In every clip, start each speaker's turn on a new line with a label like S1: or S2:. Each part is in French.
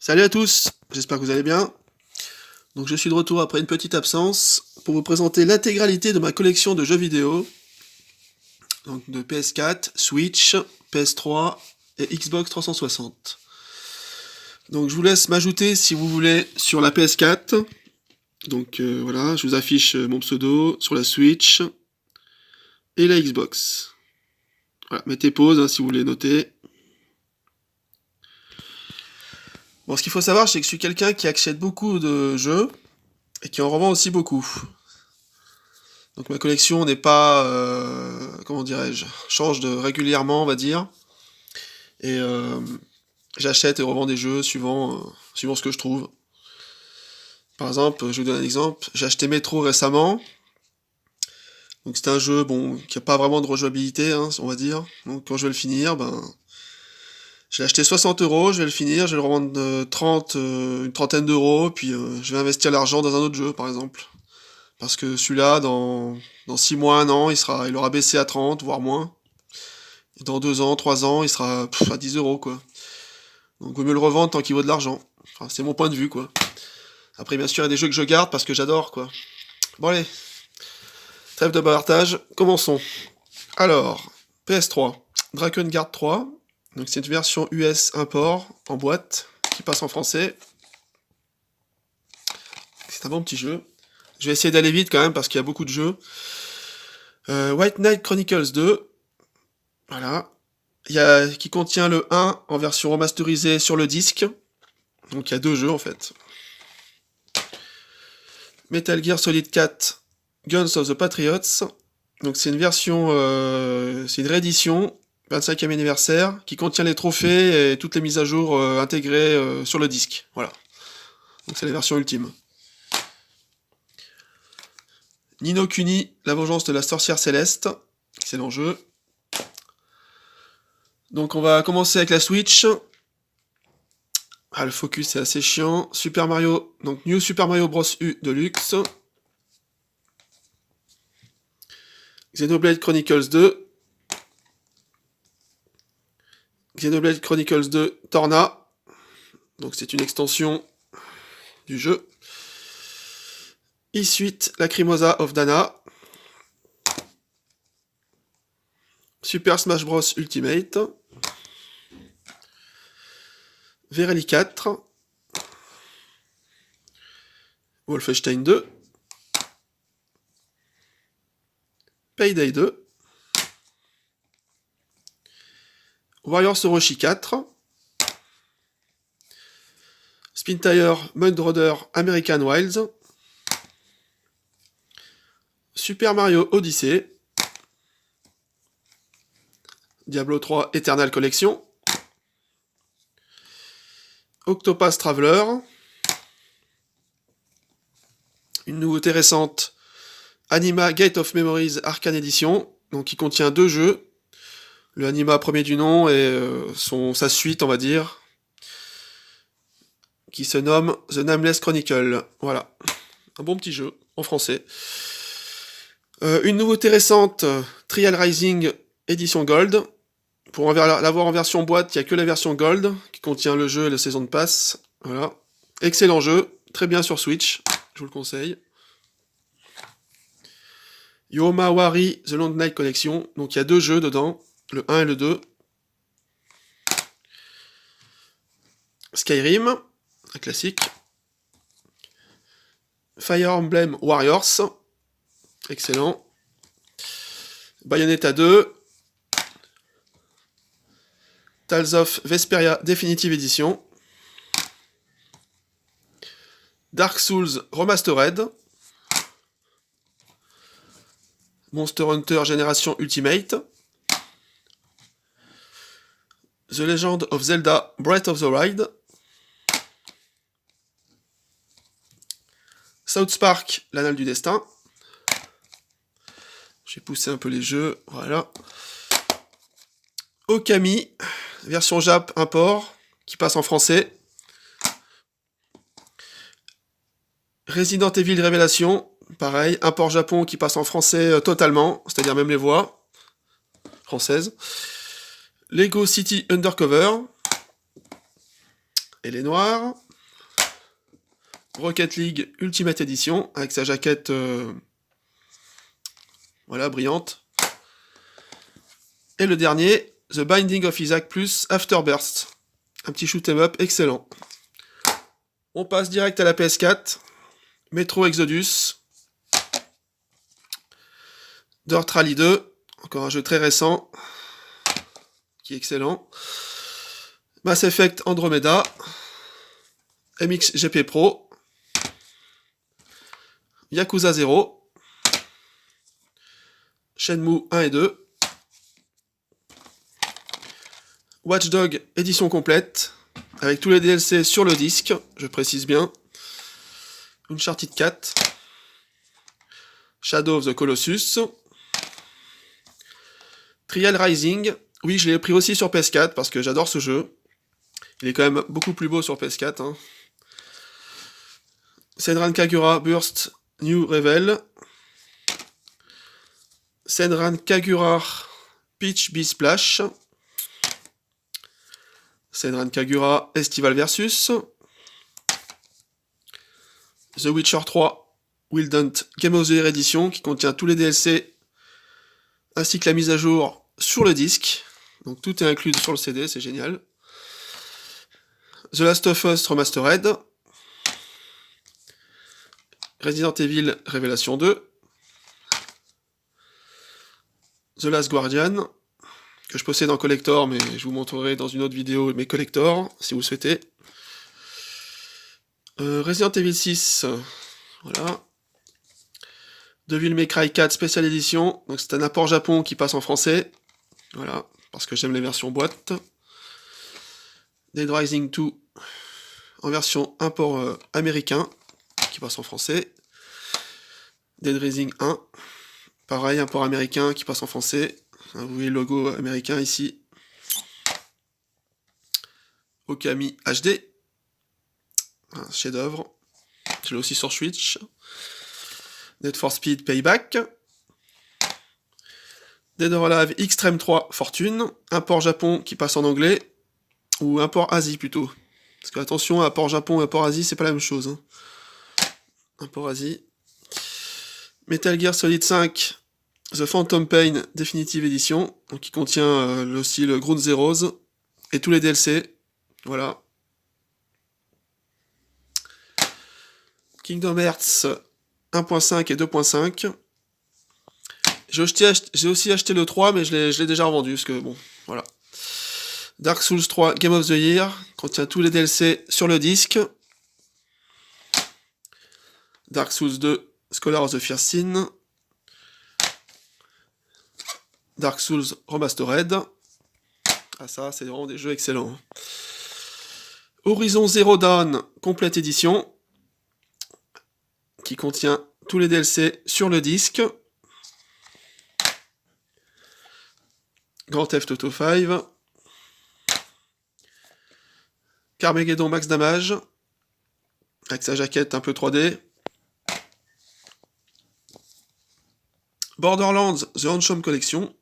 S1: Salut à tous, j'espère que vous allez bien. Donc je suis de retour après une petite absence pour vous présenter l'intégralité de ma collection de jeux vidéo. Donc de PS4, Switch, PS3 et Xbox 360. Donc je vous laisse m'ajouter si vous voulez sur la PS4. Donc voilà, je vous affiche mon pseudo sur la Switch et la Xbox. Voilà, mettez pause si vous voulez noter. Bon, ce qu'il faut savoir, c'est que je suis quelqu'un qui achète beaucoup de jeux et qui en revend aussi beaucoup. Donc ma collection n'est pas, comment dirais-je, change régulièrement, on va dire. Et j'achète et revends des jeux suivant ce que je trouve. Par exemple, je vous donne un exemple, j'ai acheté Metro récemment. Donc c'est un jeu qui n'a pas vraiment de rejouabilité, on va dire. Donc quand je vais le finir, je l'ai acheté 60 €, je vais le finir, je vais le revendre une trentaine d'euros, puis je vais investir l'argent dans un autre jeu, par exemple. Parce que celui-là, dans 6 mois, 1 an, il aura baissé à 30, voire moins. Et dans 2 ans, 3 ans, il sera à 10 €, quoi. Donc il vaut mieux le revendre tant qu'il vaut de l'argent. Enfin, c'est mon point de vue, quoi. Après, bien sûr, il y a des jeux que je garde parce que j'adore, quoi. Bon, allez. Trêve de bavardage, commençons. Alors, PS3. Drakengard 3. Donc c'est une version US import, en boîte, qui passe en français. C'est un bon petit jeu. Je vais essayer d'aller vite quand même parce qu'il y a beaucoup de jeux. White Knight Chronicles 2. Voilà. Qui contient le 1 en version remasterisée sur le disque. Donc il y a 2 jeux en fait. Metal Gear Solid 4 Guns of the Patriots. Donc c'est une version, c'est une réédition, 25e anniversaire, qui contient les trophées et toutes les mises à jour intégrées sur le disque. Voilà. Donc c'est la version ultime. Ni no Kuni, la vengeance de la sorcière céleste. Excellent jeu. Donc on va commencer avec la Switch. Ah, le focus c'est assez chiant. Super Mario, donc New Super Mario Bros. U Deluxe. Xenoblade Chronicles 2. Xenoblade Chronicles 2 Torna. Donc c'est une extension du jeu. Isuite Lacrimosa of Dana. Super Smash Bros Ultimate. Vereli 4. Wolfenstein 2. Payday 2. Warriors Orochi 4. Spintire Mudrunner American Wilds. Super Mario Odyssey. Diablo 3 Eternal Collection. Octopath Traveler. Une nouveauté récente, Anima Gate of Memories Arcane Edition, donc qui contient 2 jeux. Le Anima premier du nom et sa suite, on va dire, qui se nomme The Nameless Chronicle. Voilà, un bon petit jeu en français. Une nouveauté récente, Trial Rising Edition Gold. Pour l'avoir en version boîte, il n'y a que la version Gold, qui contient le jeu et la saison de passe. Voilà. Excellent jeu, très bien sur Switch, je vous le conseille. Yoma Wari The Long Night Collection, donc il y a 2 jeux dedans, le 1 et le 2. Skyrim, un classique. Fire Emblem Warriors, excellent. Bayonetta 2. Tales of Vesperia Definitive Edition. Dark Souls Remastered. Monster Hunter Génération Ultimate. The Legend of Zelda Breath of the Wild. South Park, l'Anal du Destin. J'ai poussé un peu les jeux, voilà. Okami, version Jap import, qui passe en français. Resident Evil Révélation, pareil, import Japon qui passe en français totalement, c'est-à-dire même les voix françaises. Lego City Undercover. et les noirs. Rocket League Ultimate Edition, avec sa jaquette voilà, brillante. Et le dernier, The Binding of Isaac plus Afterburst. Un petit shoot 'em up excellent. On passe direct à la PS4. Metro Exodus. Dirt Rally 2. Encore un jeu très récent. Qui est excellent. Mass Effect Andromeda. MXGP Pro. Yakuza 0. Shenmue 1 et 2. Watch Dogs édition complète, avec tous les DLC sur le disque, je précise bien. Uncharted 4. Shadow of the Colossus. Trial Rising. Oui, je l'ai pris aussi sur PS4 parce que j'adore ce jeu. Il est quand même beaucoup plus beau sur PS4. Hein. Senran Kagura Burst New Revel. Senran Kagura Peach Bee Splash. Senran Kagura Estival Versus. The Witcher 3 Wild Hunt Game of the Year Edition qui contient tous les DLC ainsi que la mise à jour sur le disque. Donc tout est inclus sur le CD, c'est génial. The Last of Us Remastered. Resident Evil Révélation 2. The Last Guardian, que je possède en collector, mais je vous montrerai dans une autre vidéo mes collectors, si vous souhaitez. Resident Evil 6, voilà. Devil May Cry 4 Special Edition, donc c'est un apport Japon qui passe en français, voilà, parce que j'aime les versions boîte. Dead Rising 2, en version import américain, qui passe en français. Dead Rising 1, pareil, import américain qui passe en français. Vous voyez le logo américain ici. Okami HD. Un chef-d'œuvre. Je l'ai aussi sur Switch. Need for Speed Payback. Dead or Alive Extreme 3 Fortune. Import Japon qui passe en anglais. Ou import Asie plutôt. Parce que attention, import Japon et import Asie, c'est pas la même chose. Hein. Import Asie. Metal Gear Solid 5. The Phantom Pain Definitive Edition, donc qui contient aussi le Ground Zeroes et tous les DLC. Voilà. Kingdom Hearts 1.5 et 2.5. J'ai aussi acheté le 3, mais je l'ai déjà revendu, parce que bon, voilà. Dark Souls 3 Game of the Year, contient tous les DLC sur le disque. Dark Souls 2 Scholar of the First Sin. Dark Souls Remastered. Ah ça, c'est vraiment des jeux excellents. Horizon Zero Dawn Complete Edition, qui contient tous les DLC sur le disque. Grand Theft Auto 5. Carmageddon Max Damage, avec sa jaquette un peu 3D. Borderlands The Anthem Collection.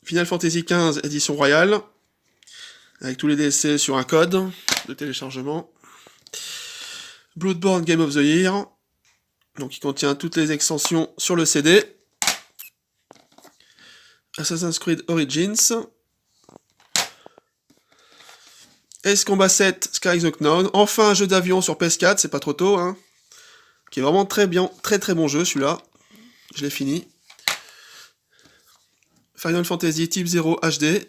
S1: Final Fantasy XV édition royale, avec tous les DLC sur un code de téléchargement. Bloodborne Game of the Year, donc qui contient toutes les extensions sur le CD. Assassin's Creed Origins. Ace Combat 7 Sky the Known. Enfin un jeu d'avion sur PS4, c'est pas trop tôt, hein. Qui est vraiment très bien, très très bon jeu celui-là. Je l'ai fini. Final Fantasy Type 0 HD.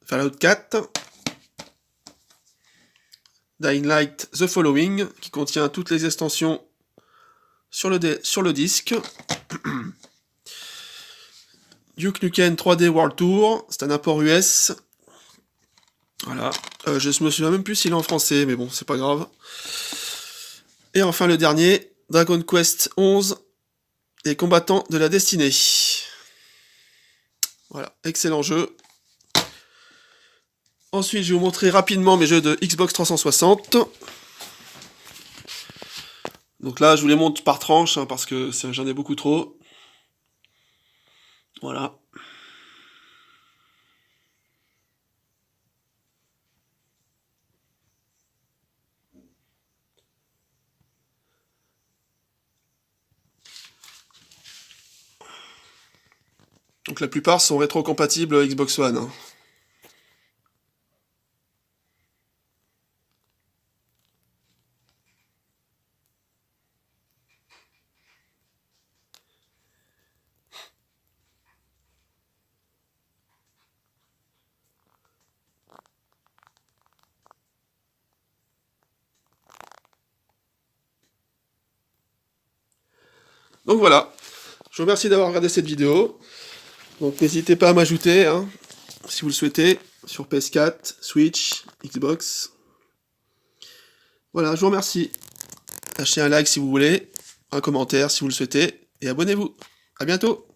S1: Fallout 4. Dying Light The Following, qui contient toutes les extensions sur le disque. Duke Nukem 3D World Tour, c'est un import US. Voilà. Je me souviens même plus s'il est en français, mais bon, c'est pas grave. Et enfin le dernier, Dragon Quest 11, les combattants de la destinée. Voilà, excellent jeu. Ensuite, je vais vous montrer rapidement mes jeux de Xbox 360. Donc là, je vous les montre par tranche, hein, parce que j'en ai beaucoup trop. Voilà. Donc la plupart sont rétro-compatibles Xbox One, hein. Donc voilà, je vous remercie d'avoir regardé cette vidéo. Donc n'hésitez pas à m'ajouter, hein, si vous le souhaitez, sur PS4, Switch, Xbox. Voilà, je vous remercie. Lâchez un like si vous voulez, un commentaire si vous le souhaitez, et abonnez-vous. À bientôt.